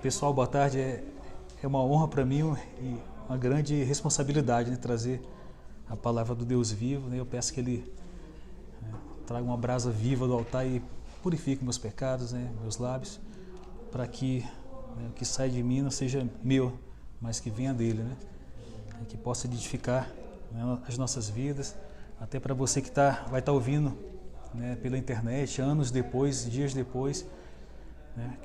Pessoal, boa tarde. É uma honra para mim e uma grande responsabilidade, né, trazer a palavra do Deus vivo. Né? Eu peço que Ele traga uma brasa viva do altar e purifique meus pecados, né, meus lábios, para que o que sai de mim não seja meu, mas que venha dele, né? Que possa edificar, né, as nossas vidas, até para você que vai estar ouvindo, né, pela internet, anos depois, dias depois, né,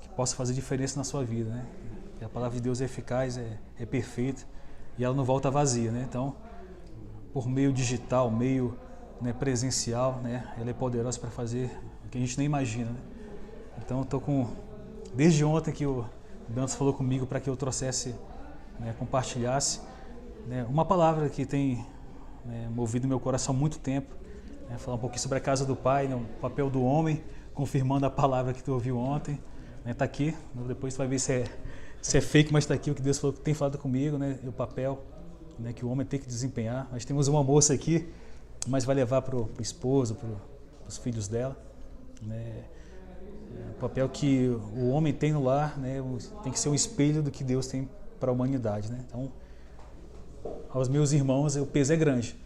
que possa fazer diferença na sua vida, né? E a palavra de Deus é eficaz, é perfeita e ela não volta vazia, né? Então, por meio digital, meio, né, presencial, né, ela é poderosa para fazer o que a gente nem imagina, né? Então, eu estou desde ontem que o Dantas falou comigo para que eu trouxesse, né, compartilhasse, né, uma palavra que tem, né, movido meu coração há muito tempo, né, falar um pouquinho sobre a casa do Pai, né, o papel do homem, confirmando a palavra que tu ouviu ontem, né, tá aqui, depois tu vai ver se é fake, mas está aqui o que Deus falou, que tem falado comigo, né, e o papel, né, que o homem tem que desempenhar. Nós temos uma moça aqui, mas vai levar para o esposo, para os filhos dela, né, o papel que o homem tem no lar, né, tem que ser um espelho do que Deus tem para a humanidade, né? Então, aos meus irmãos, o peso é grande.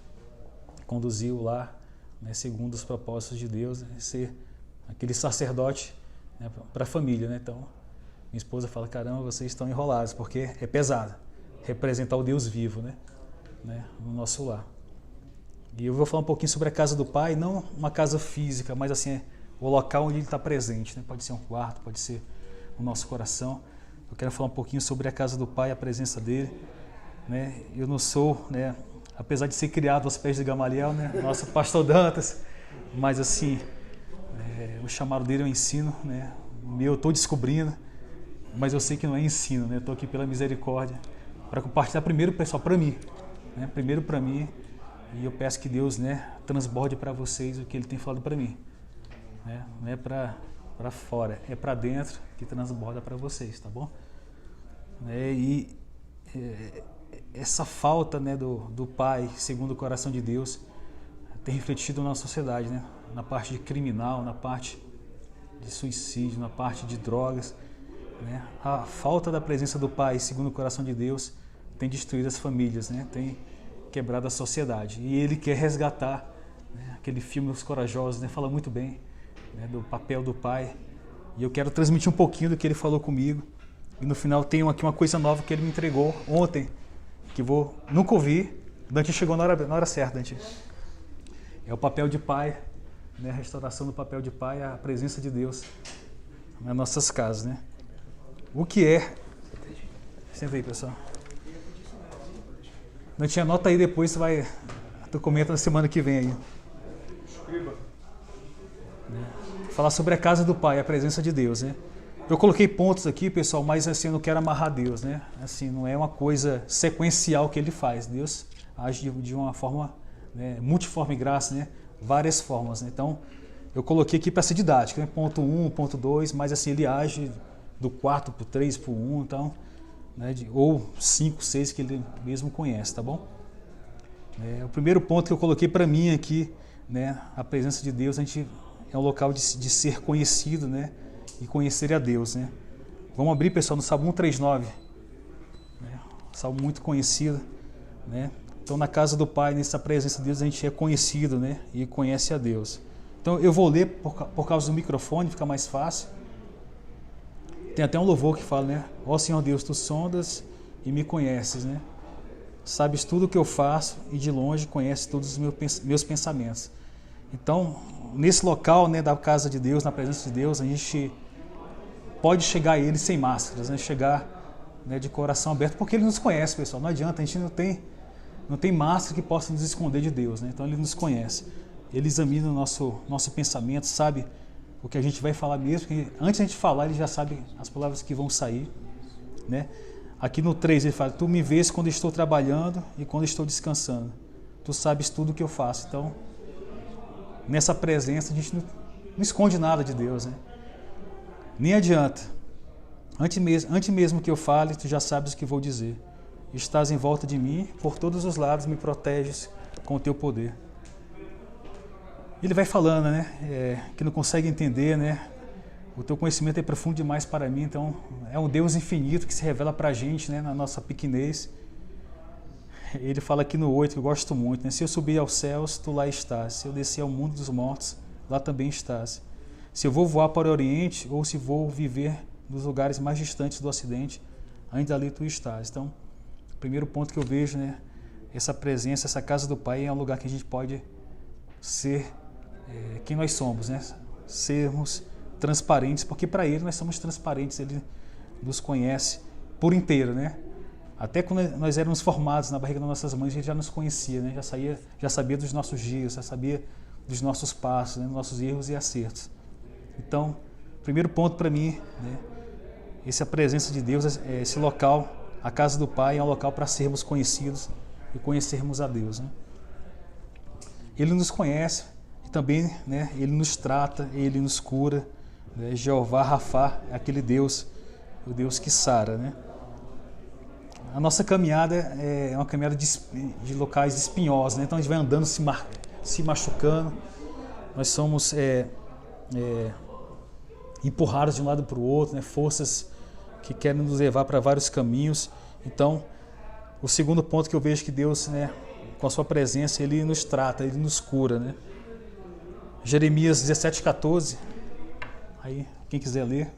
Conduzir o lar, né, segundo os propósitos de Deus, né, ser aquele sacerdote, né, para a família, né? Então, minha esposa fala, caramba, vocês estão enrolados, porque é pesado representar o Deus vivo, né, no nosso lar. E eu vou falar um pouquinho sobre a casa do Pai, não uma casa física, mas assim, o local onde Ele está presente, né? Pode ser um quarto, pode ser o nosso coração. Eu quero falar um pouquinho sobre a casa do Pai, a presença dEle, né? Eu não sou, né, apesar de ser criado aos pés de Gamaliel, né, nosso pastor Dantas, mas assim, o chamado dele é o ensino, né? O meu eu estou descobrindo, mas eu sei que não é ensino, né? Eu estou aqui pela misericórdia para compartilhar primeiro, pessoal, para mim, né? Primeiro para mim, e eu peço que Deus, né, transborde para vocês o que Ele tem falado para mim, né? Não é para fora, é para dentro que transborda para vocês, tá bom? Essa falta, né, do Pai, segundo o coração de Deus, tem refletido na sociedade, né? Na parte de criminal, na parte de suicídio, na parte de drogas, né? A falta da presença do Pai, segundo o coração de Deus, tem destruído as famílias, né? Tem quebrado a sociedade. E Ele quer resgatar, né, aquele filme Os Corajosos, né? Fala muito bem, né, do papel do Pai. E eu quero transmitir um pouquinho do que Ele falou comigo. E no final tem aqui uma coisa nova que Ele me entregou ontem, que nunca ouvi. Dante chegou na hora certa, Dante. É o papel de Pai, né? A restauração do papel de Pai, a presença de Deus nas nossas casas, né? O que é... Senta aí, pessoal. Dante, anota aí depois, tu comenta na semana que vem aí. Escreva. Falar sobre a casa do Pai, a presença de Deus, né? Eu coloquei pontos aqui, pessoal, mas assim, eu não quero amarrar Deus, né? Assim, não é uma coisa sequencial que Ele faz. Deus age de uma forma, né, multiforme graça, né? Várias formas, né? Então, eu coloquei aqui para ser didático, né? Ponto 1, ponto 2, mas assim, Ele age do 4 para o 3 para o 1, então, né, ou 5, 6 que Ele mesmo conhece, tá bom? O primeiro ponto que eu coloquei para mim aqui, né? A presença de Deus, a gente é um local de ser conhecido, né? E conhecer a Deus, né? Vamos abrir, pessoal, no Salmo 139, né? Salmo muito conhecido, né? Então, na casa do Pai, nessa presença de Deus, a gente é conhecido, né? E conhece a Deus. Então, eu vou ler por causa do microfone, fica mais fácil. Tem até um louvor que fala, né? Ó Senhor Deus, Tu sondas e me conheces, né? Sabes tudo o que eu faço e de longe conheces todos os meus pensamentos. Então, nesse local, né, da casa de Deus, na presença de Deus, a gente pode chegar a Ele sem máscaras, né? Chegar, né, de coração aberto, porque Ele nos conhece, pessoal. Não adianta, a gente não tem máscara que possa nos esconder de Deus, né? Então Ele nos conhece. Ele examina o nosso pensamento, sabe o que a gente vai falar mesmo, porque antes de a gente falar, Ele já sabe as palavras que vão sair, né? Aqui no 3 Ele fala, Tu me vês quando estou trabalhando e quando estou descansando. Tu sabes tudo o que eu faço. Então, nessa presença, a gente não esconde nada de Deus, né? Nem adianta. Antes mesmo que eu fale, Tu já sabes o que vou dizer. Estás em volta de mim, por todos os lados me proteges com o Teu poder. Ele vai falando, né? Que não consegue entender, né? o teu conhecimento é profundo demais para mim. Então, é um Deus infinito que se revela para a gente, né, na nossa pequenez. Ele fala aqui no 8, que eu gosto muito, né? Se eu subir aos céus, tu lá estás. Se eu descer ao mundo dos mortos, lá também estás. Se eu vou voar para o Oriente, ou se vou viver nos lugares mais distantes do Ocidente, ainda ali tu estás. Então, o primeiro ponto que eu vejo, né? Essa presença, essa casa do Pai é um lugar que a gente pode ser quem nós somos, né? Sermos transparentes, porque para Ele nós somos transparentes, Ele nos conhece por inteiro, né? Até quando nós éramos formados na barriga das nossas mães, Ele já nos conhecia, né? Já sabia dos nossos dias, já sabia dos nossos passos, né? Dos nossos erros e acertos. Então, primeiro ponto para mim, né? Essa presença de Deus, esse local, a casa do Pai, é um local para sermos conhecidos e conhecermos a Deus, né? Ele nos conhece e também, né, Ele nos trata, Ele nos cura, né? Jeová Rafá é aquele Deus, o Deus que sara, né? A nossa caminhada é uma caminhada de locais espinhosos, né? Então a gente vai andando, se machucando, nós somos empurrados de um lado para o outro, né? Forças que querem nos levar para vários caminhos. Então, o segundo ponto que eu vejo que Deus, né, com a sua presença, Ele nos trata, Ele nos cura, né? Jeremias 17:14, aí quem quiser ler,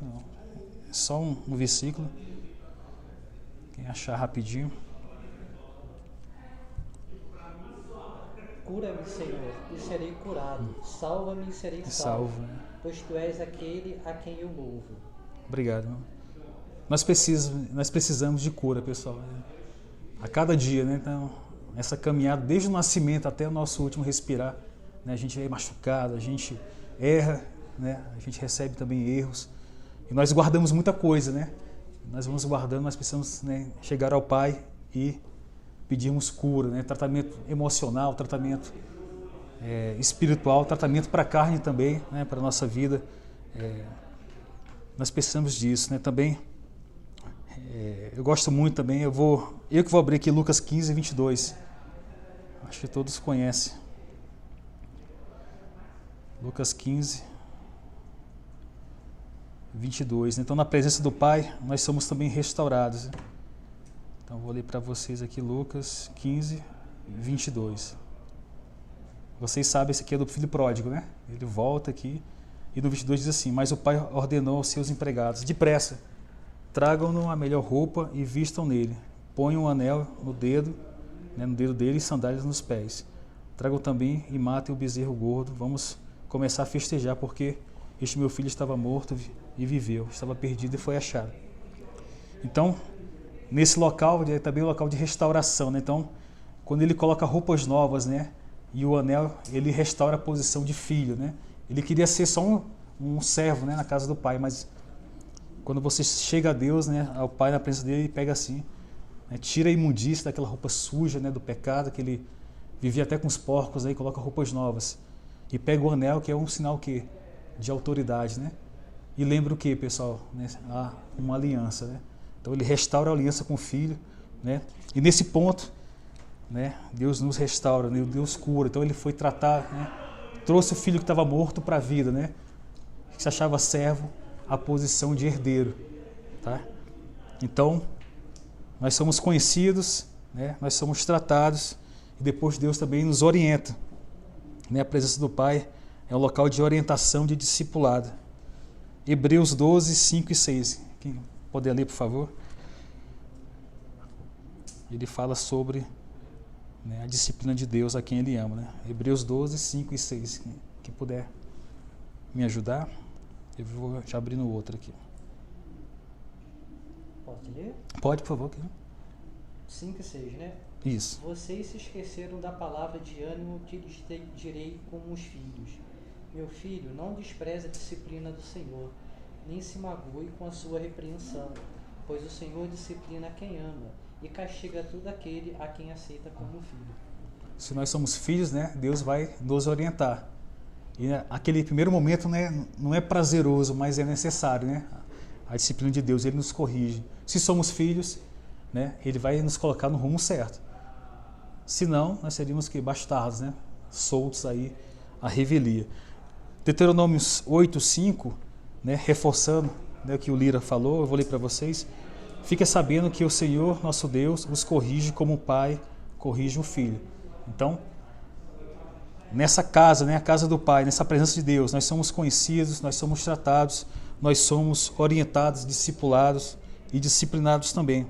é só um versículo, quem achar rapidinho. Cura-me, Senhor, e serei curado. Salva-me e serei salvo, Né? pois Tu és aquele a quem eu louvo. Obrigado. Nós precisamos de cura, pessoal. A cada dia, né? Então, essa caminhada, desde o nascimento até o nosso último respirar, né? A gente é machucado, a gente erra, né? A gente recebe também erros. E nós guardamos muita coisa, né? Nós vamos guardando, nós precisamos, né, chegar ao Pai e pedirmos cura, né? Tratamento emocional, tratamento espiritual, tratamento para a carne também, né? Para a nossa vida. Nós precisamos disso, né? Também, eu gosto muito também, eu que vou abrir aqui Lucas 15:22. Acho que todos conhecem. Lucas 15:22. Então, na presença do Pai, nós somos também restaurados. Então, vou ler para vocês aqui Lucas 15:22. Vocês sabem, esse aqui é do filho pródigo, né? Ele volta aqui e no 22 diz assim: mas o pai ordenou aos seus empregados: depressa, tragam-no a melhor roupa e vistam nele. Ponham um anel no dedo, né, no dedo dele, e sandálias nos pés. Tragam também e matem o bezerro gordo. Vamos começar a festejar, porque este meu filho estava morto e viveu, estava perdido e foi achado. Então, nesse local é também um local de restauração, né? Então, quando ele coloca roupas novas, né, e o anel, ele restaura a posição de filho, né? Ele queria ser só um servo, né, na casa do Pai, mas quando você chega a Deus, né, ao Pai na presença dele, ele pega assim, né, tira a imundícia daquela roupa suja, né, do pecado, que ele vivia até com os porcos, aí coloca roupas novas. E pega o anel, que é um sinal que de autoridade, né? E lembra o que, pessoal? Né? Uma aliança, né? Então ele restaura a aliança com o filho, né? E nesse ponto, né, Deus nos restaura, né? Deus cura. Então ele foi tratar, né? Trouxe o filho que estava morto para a vida, né? Que se achava servo, a posição de herdeiro, tá? Então nós somos conhecidos, né? Nós somos tratados e depois Deus também nos orienta, né? A presença do Pai é um local de orientação, de discipulado. Hebreus 12, 5 e 6. Quem pode ler, por favor? Ele fala sobre, né, a disciplina de Deus a quem Ele ama, né? Hebreus 12, 5 e 6. Quem puder me ajudar, eu vou te abrir no outro aqui. Pode ler? Pode, por favor. 5 e 6, né? Isso. Vocês se esqueceram da palavra de ânimo que lhes direi como os filhos. Meu filho, não despreze a disciplina do Senhor, nem se magoe com a sua repreensão, pois o Senhor disciplina quem ama e castiga todo aquele a quem aceita como filho. Se nós somos filhos, né, Deus vai nos orientar. E aquele primeiro momento, né, não é prazeroso, mas é necessário, né? A disciplina de Deus, Ele nos corrige. Se somos filhos, né, Ele vai nos colocar no rumo certo. Senão, nós seríamos que bastardos, né, soltos aí à revelia. Deuteronômio 8:5 né, reforçando, né, o que o Lira falou, eu vou ler para vocês. Fica sabendo que o Senhor, nosso Deus, os corrige como o pai corrige o filho. Então, nessa casa, né, a casa do Pai, nessa presença de Deus, nós somos conhecidos, nós somos tratados, nós somos orientados, discipulados e disciplinados também.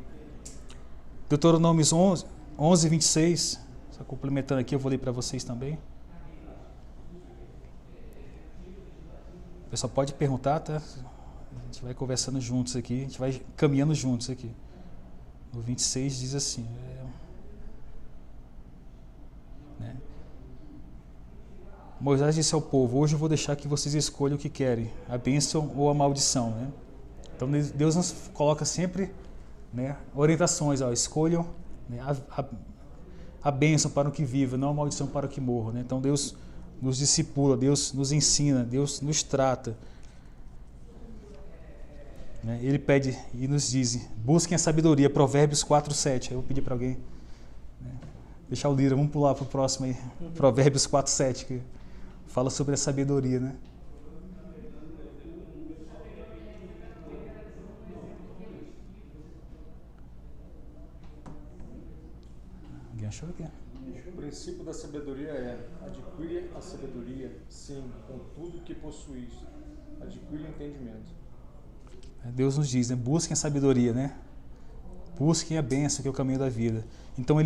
Deuteronômio 11, 26, só complementando aqui, eu vou ler para vocês também. O pessoal pode perguntar, tá? A gente vai conversando juntos aqui, a gente vai caminhando juntos aqui. O 26 diz assim, né? Moisés disse ao povo: hoje eu vou deixar que vocês escolham o que querem, a bênção ou a maldição, né? Então Deus nos coloca sempre, né, orientações, ó, escolham, né, a bênção para o que viva, não a maldição para o que morra, né? Então Deus nos discipula, Deus nos ensina, Deus nos trata, né? Ele pede e nos diz: busquem a sabedoria, Provérbios 4:7. Eu vou pedir para alguém, né, deixar o Lira, vamos pular para o próximo aí, Provérbios 4:7, que fala sobre a sabedoria, né? Alguém achou aqui? O princípio da sabedoria é: adquire a sabedoria, sim, com tudo que possuis. Adquire o entendimento. Deus nos diz, né? Busquem a sabedoria, né? Busquem a bênção, que é o caminho da vida. Então,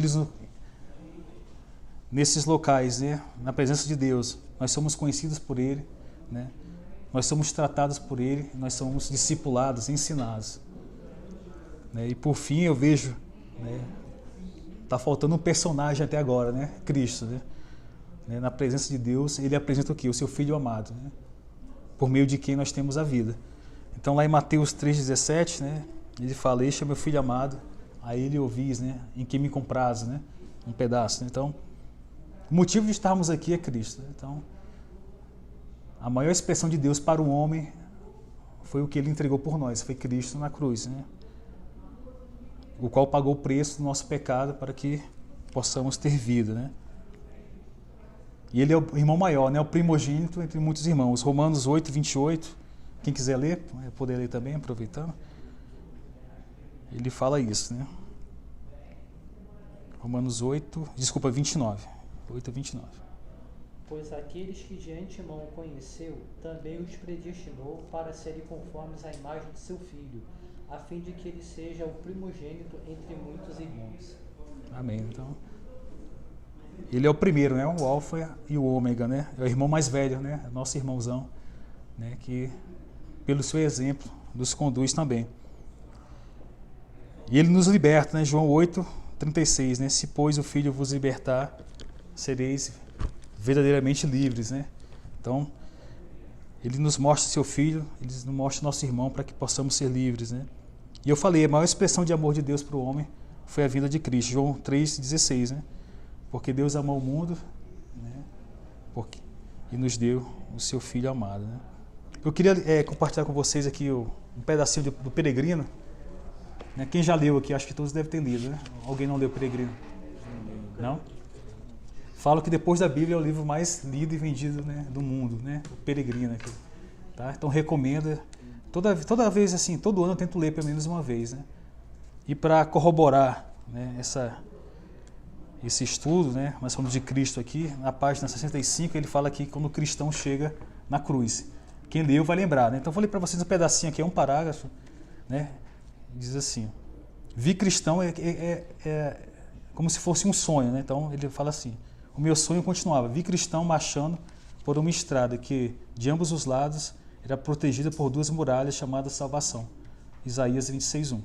nesses locais, né, na presença de Deus, nós somos conhecidos por Ele, né? Nós somos tratados por Ele, nós somos discipulados, ensinados, né? E por fim eu vejo, né, tá faltando um personagem até agora, né? Cristo, né? Na presença de Deus, Ele apresenta o quê? O seu Filho amado, né? Por meio de quem nós temos a vida. Então lá em Mateus 3,17, né, ele fala: este é meu Filho amado, a Ele ouvis, né, em quem me compraz, né? Um pedaço, né? Então, o motivo de estarmos aqui é Cristo, né? Então, a maior expressão de Deus para o homem foi o que Ele entregou por nós, foi Cristo na cruz, né? O qual pagou o preço do nosso pecado para que possamos ter vida, né? E Ele é o irmão maior, né? O primogênito entre muitos irmãos. Romanos 8, 28, quem quiser ler, poder ler também, aproveitando. Ele fala isso, né? Romanos 29. 8 a 29. Pois aqueles que de antemão conheceu, também os predestinou para serem conformes à imagem de seu Filho, a fim de que ele seja o primogênito entre muitos irmãos. Amém. Então, ele é o primeiro, né? O alfa e o ômega, né? É o irmão mais velho, né? Nosso irmãozão, né? Que, pelo seu exemplo, nos conduz também. E ele nos liberta, né? João 8:36, né? Se, pois, o Filho vos libertar, sereis verdadeiramente livres, né? Então, ele nos mostra seu Filho, ele nos mostra nosso irmão para que possamos ser livres, né? E eu falei, a maior expressão de amor de Deus para o homem foi a vinda de Cristo, João 3,16, né? Porque Deus amou o mundo, né? E nos deu o seu Filho amado, né? Eu queria compartilhar com vocês aqui um pedacinho do Peregrino, né? Quem já leu aqui, acho que todos devem ter lido, né? Alguém não leu o Peregrino? Não? Falo que depois da Bíblia é o livro mais lido e vendido, né, do mundo, né? O Peregrino aqui, tá? Então recomendo. Toda vez assim, todo ano eu tento ler pelo menos uma vez, né? E para corroborar, né, esse estudo, né, nós falamos de Cristo aqui, na página 65 ele fala que quando o cristão chega na cruz. Quem leu vai lembrar, né? Então vou ler para vocês um pedacinho aqui, é um parágrafo, né? Diz assim: vi cristão é como se fosse um sonho, né? Então ele fala assim: o meu sonho continuava, vi cristão marchando por uma estrada que, de ambos os lados, era protegida por duas muralhas chamadas salvação. Isaías 26:1.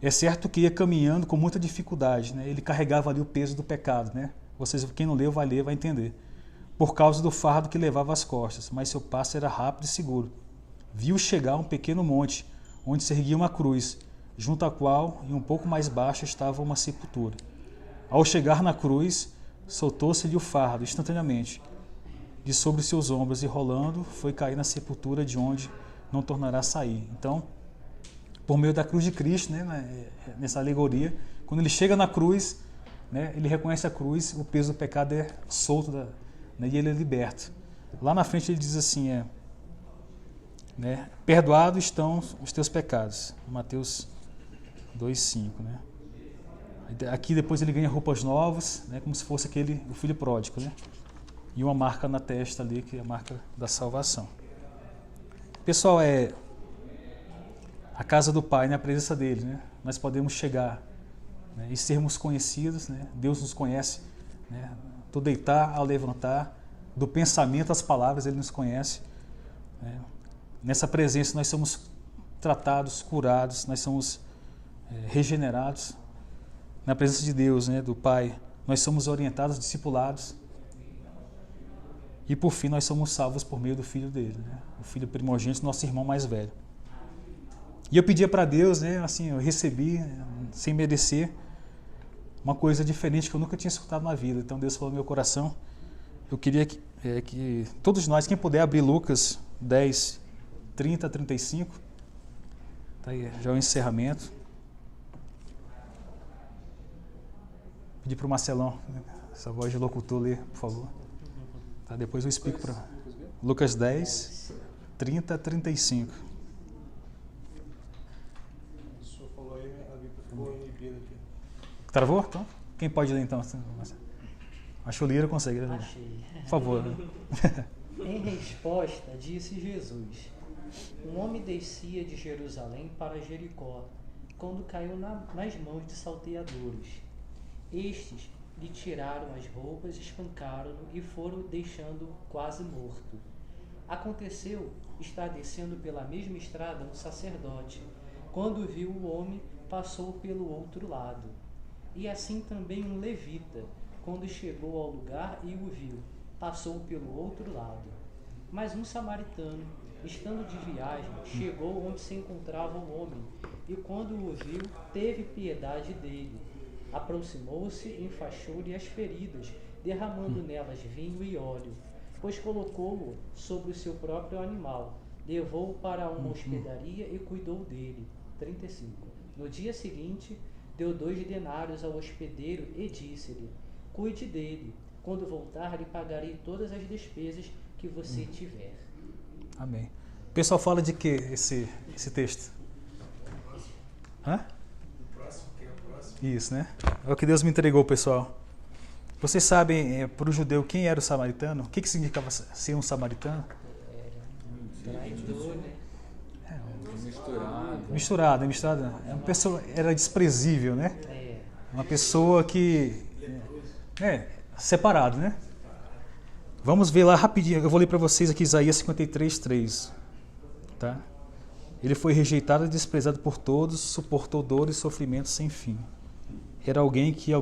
É certo que ia caminhando com muita dificuldade, né? Ele carregava ali o peso do pecado, né? Vocês, quem não leu, vai ler, vai entender. Por causa do fardo que levava às costas, mas seu passo era rápido e seguro. Viu chegar a um pequeno monte, onde se erguia uma cruz, junto à qual, e um pouco mais baixo, estava uma sepultura. Ao chegar na cruz, soltou-se-lhe o fardo instantaneamente de sobre seus ombros e, rolando, foi cair na sepultura, de onde não tornará a sair. Então, por meio da cruz de Cristo, né, nessa alegoria, quando ele chega na cruz, né, ele reconhece a cruz, o peso do pecado é solto, né, e ele é liberto. Lá na frente ele diz assim, né? Perdoados estão os teus pecados. Mateus 2,5, né? Aqui depois ele ganha roupas novas, né? Como se fosse o filho pródigo, né? E uma marca na testa ali, que é a marca da salvação. Pessoal, a casa do Pai, né? A presença dele, né? Nós podemos chegar, né? E sermos conhecidos, né? Deus nos conhece, né? Do deitar ao levantar, do pensamento às palavras, ele nos conhece, né? Nessa presença nós somos tratados, curados, nós somos regenerados. Na presença de Deus, né? Do Pai, nós somos orientados, discipulados. E por fim nós somos salvos por meio do Filho dele, né? O Filho primogênito, nosso irmão mais velho. E eu pedia para Deus, né? Assim, eu recebi, sem merecer, uma coisa diferente que eu nunca tinha escutado na vida. Então Deus falou no meu coração. Eu queria que todos nós, quem puder abrir Lucas 10, 30 a 35, tá aí, já é o encerramento. Pedir para o Marcelão, essa voz de locutor, ler, por favor. Tá, depois eu explico para Lucas 10, 30 a 35. O senhor falou aí, a Bíblia ficou inibida aqui. Travou? Então, quem pode ler então? Acho que o Lira consegue ler. Achei. Por favor. Em resposta, disse Jesus: um homem descia de Jerusalém para Jericó, quando caiu nas mãos de salteadores. Estes lhe tiraram as roupas, espancaram-no e foram deixando quase morto. Aconteceu estar descendo pela mesma estrada um sacerdote. Quando viu o homem, passou pelo outro lado. E assim também um levita, quando chegou ao lugar e o viu, passou pelo outro lado. Mas um samaritano, estando de viagem, chegou onde se encontrava o homem, e quando o viu, teve piedade dele. Aproximou-se e enfaixou-lhe as feridas, derramando nelas vinho e óleo, pois colocou-o sobre o seu próprio animal, levou-o para uma hospedaria e cuidou dele. 35. No dia seguinte, deu 2 denários ao hospedeiro e disse-lhe: cuide dele, quando voltar lhe pagarei todas as despesas que você tiver. Amém. O pessoal fala de que esse texto? Hã? Isso, né? É o que Deus me entregou, pessoal. Vocês sabem, para o judeu, quem era o samaritano? O que significava ser um samaritano? Traidor, né? Misturado. É uma pessoa, era desprezível, né? Uma pessoa que... separado, né? Vamos ver lá rapidinho. Eu vou ler para vocês aqui Isaías 53, 3. Tá? Ele foi rejeitado e desprezado por todos, suportou dores e sofrimentos sem fim. Era alguém que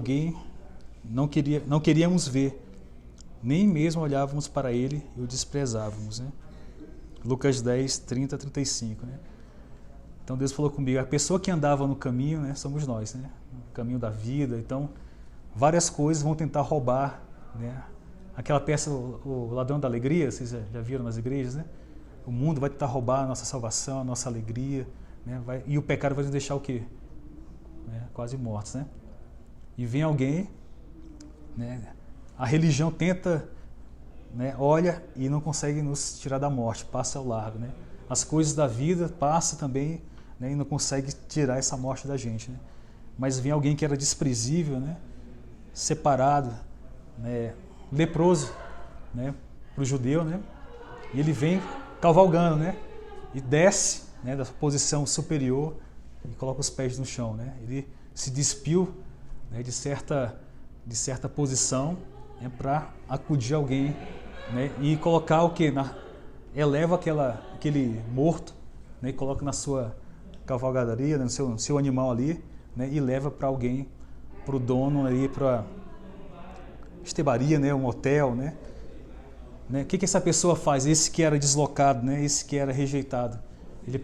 não queríamos ver, nem mesmo olhávamos para ele e o desprezávamos, né? Lucas 10, 30 a 35, né? Então Deus falou comigo, a pessoa que andava no caminho, né, somos nós, né? No caminho da vida. Então, várias coisas vão tentar roubar, né? Aquela peça, o ladrão da alegria, vocês já viram nas igrejas, né? O mundo vai tentar roubar a nossa salvação, a nossa alegria, né? E o pecado vai nos deixar o quê? Quase mortos, né? E vem alguém, né? A religião tenta, né? Olha e não consegue nos tirar da morte, passa ao largo, né? As coisas da vida passam também, né? E não consegue tirar essa morte da gente, né? Mas vem alguém que era desprezível, né? Separado, né? Leproso, né? Para o judeu, né? E ele vem cavalgando, né? E desce, né? Da posição superior e coloca os pés no chão, né? Ele se despiu, né? de certa posição, né? Para acudir alguém, né? E colocar o que? Eleva aquele morto, né? E coloca na sua cavalgadaria, né? no seu animal ali, né? E leva para alguém, para o dono ali, para estebaria, né? Um hotel, né? O que essa pessoa faz? Esse que era deslocado, né? Esse que era rejeitado, ele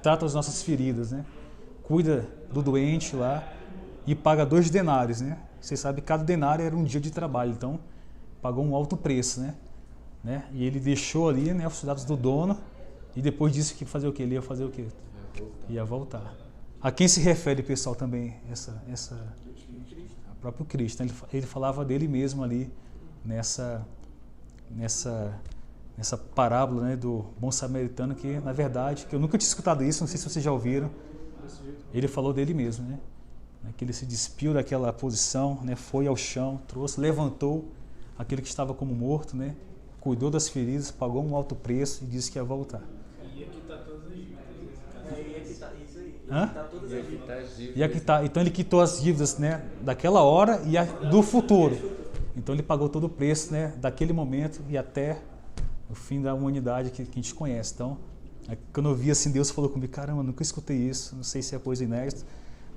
trata as nossas feridas, né? Cuida do doente lá e paga 2 denários, né? Você sabe que cada denário era um dia de trabalho, então pagou um alto preço, né? E ele deixou ali, né, os dados do dono e depois disse que fazer o quê? Ele ia fazer o quê? Ia voltar. A quem se refere, pessoal, também o próprio Cristo, né? Ele falava dele mesmo ali nessa nessa parábola, né, do bom samaritano, que na verdade, que eu nunca tinha escutado isso, não sei se vocês já ouviram, ele falou dele mesmo, né? Que ele se despiu daquela posição, né, foi ao chão, trouxe, levantou aquele que estava como morto, né, cuidou das feridas, pagou um alto preço e disse que ia voltar. E aqui está todas as dívidas. Então ele quitou as dívidas, né, daquela hora e do futuro. Então ele pagou todo o preço, né, daquele momento e até o fim da humanidade que a gente conhece. Então, quando eu vi assim, Deus falou comigo, caramba, nunca escutei isso, não sei se é coisa inédita,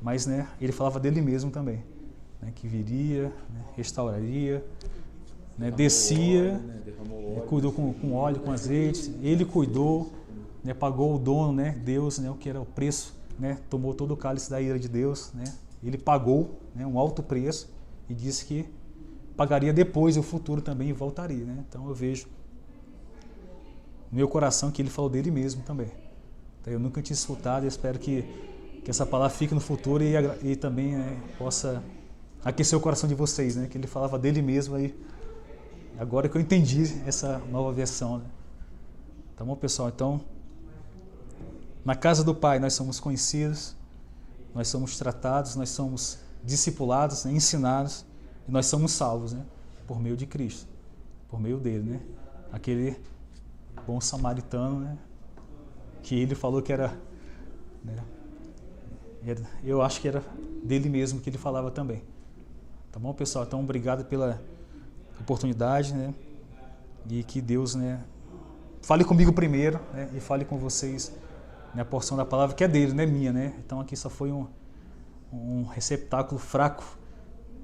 mas, né, ele falava dele mesmo também, né, que viria, né, restauraria, né, descia, cuidou com óleo, com azeite, ele cuidou, né, pagou o dono, né, Deus, né, o que era o preço, né, tomou todo o cálice da ira de Deus, né, ele pagou, né, um alto preço e disse que pagaria depois o futuro também e voltaria, né? Então eu vejo no meu coração que ele falou dele mesmo também. Então, eu nunca tinha escutado e espero que essa palavra fique no futuro e também, né, possa aquecer o coração de vocês, né? Que ele falava dele mesmo aí. Agora que eu entendi essa nova versão, né? Tá bom, pessoal? Então, na casa do Pai nós somos conhecidos, nós somos tratados, nós somos discipulados, né, ensinados e nós somos salvos, né? Por meio de Cristo, por meio dele, né? Aquele bom samaritano, né? Que ele falou que era, né? Eu acho que era dele mesmo que ele falava também. Tá bom, pessoal? Então, obrigado pela oportunidade, né? E que Deus, né, fale comigo primeiro, né? E fale com vocês, né, a porção da palavra que é dele, não é minha, né? Então aqui só foi um receptáculo fraco,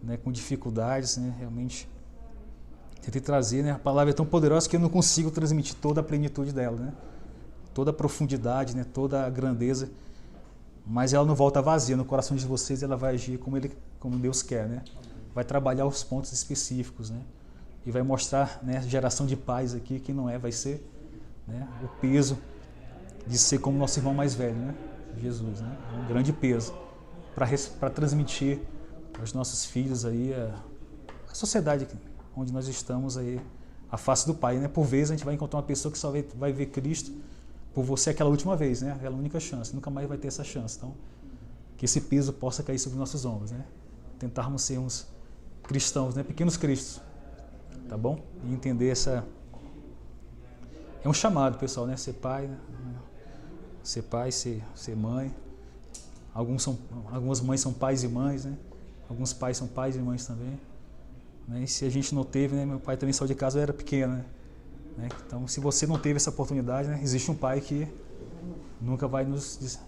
né, com dificuldades, né? Realmente tentei trazer, né? A palavra é tão poderosa que eu não consigo transmitir toda a plenitude dela, né? Toda a profundidade, né? Toda a grandeza, mas ela não volta vazia no coração de vocês, ela vai agir como Deus quer, né? Vai trabalhar os pontos específicos, né? E vai mostrar, né, geração de paz aqui que não é, vai ser, né, o peso de ser como nosso irmão mais velho, né? Jesus, né? Um grande peso para transmitir aos nossos filhos aí a sociedade onde nós estamos aí, a face do Pai, né? Por vezes a gente vai encontrar uma pessoa que só vai ver Cristo por você aquela última vez, né? Aquela única chance, nunca mais vai ter essa chance. Então, que esse peso possa cair sobre nossos ombros, né? Tentarmos sermos cristãos, né? Pequenos cristos, tá bom? E entender é um chamado, pessoal, né? Ser pai, né? Ser pai, ser mãe. Algumas mães são pais e mães, né? Alguns pais são pais e mães também. Né? E se a gente não teve, né? Meu pai também saiu de casa, eu era pequeno, né? Então, se você não teve essa oportunidade, né? Existe um pai que nunca vai nos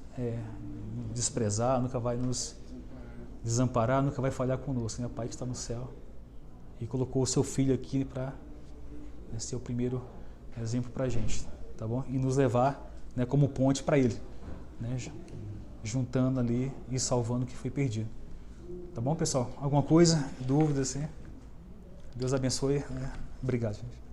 desprezar, nunca vai nos desamparar, nunca vai falhar conosco, né? O Pai que está no céu e colocou o seu filho aqui para, né, ser o primeiro exemplo para a gente, tá bom? E nos levar, né, como ponte para Ele, né? Juntando ali e salvando o que foi perdido. Tá bom, pessoal? Alguma coisa? Dúvidas? Assim? Deus abençoe. Né? Obrigado, gente.